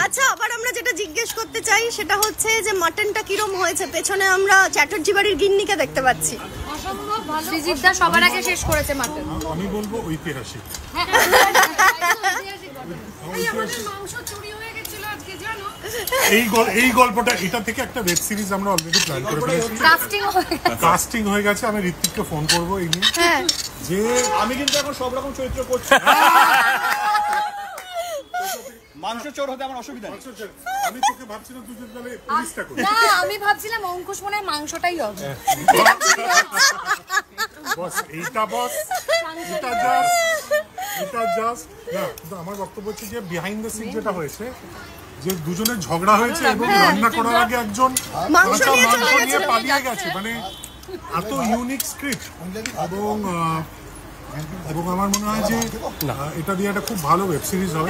আচ্ছা, আবার আমরা যেটা জিজ্ঞেস করতে চাই সেটা হচ্ছে যে মাটনটা কিরম হয়েছে। পেছনে আমরা চ্যাটার্জি বাড়ির গিন্নিকে দেখতে পাচ্ছি। অসম্ভব ভালো। সৃজিতদা সবার আগে শেষ করেছে মাটন। আমি বলবো ঐতিহাসিক। মাংস চুরি হয়ে গেছিল আজকে, জানো? এই গল্পটা, এটা থেকে একটা ওয়েব সিরিজ আমরা অলরেডি প্ল্যান করে ফেলেছি। কাস্টিং হয়ে গেছে। আমি ঋত্বিককে ফোন করবো এই নিয়ে, যে আমি কিন্তু এখন সব রকম চরিত্র করছি। মাংস চোর হতে আমার অসুবিধা নেই। আমি তোকে ভাবছিলাম তুই যদি তাহলে পুলিশটা করিস। না, আমি ভাবছিলাম অঙ্কুশ মনে হয় মাংসটাই হবে। বস এটা জাস্ট না, কিন্তু আমার বক্তব্য হচ্ছে যে বিহাইন্ড দ্য সিন যেটা হয়েছে, যে দুজনের ঝগড়া হয়েছে এবং রান্না করার আগে একজন মাংস নিয়ে পালিয়ে গেছে, মানে এত ইউনিক স্ক্রিপ্ট। এবং আমার মনে হয় যে এটা দিয়ে একটা খুব ভালো ওয়েব সিরিজ হবে।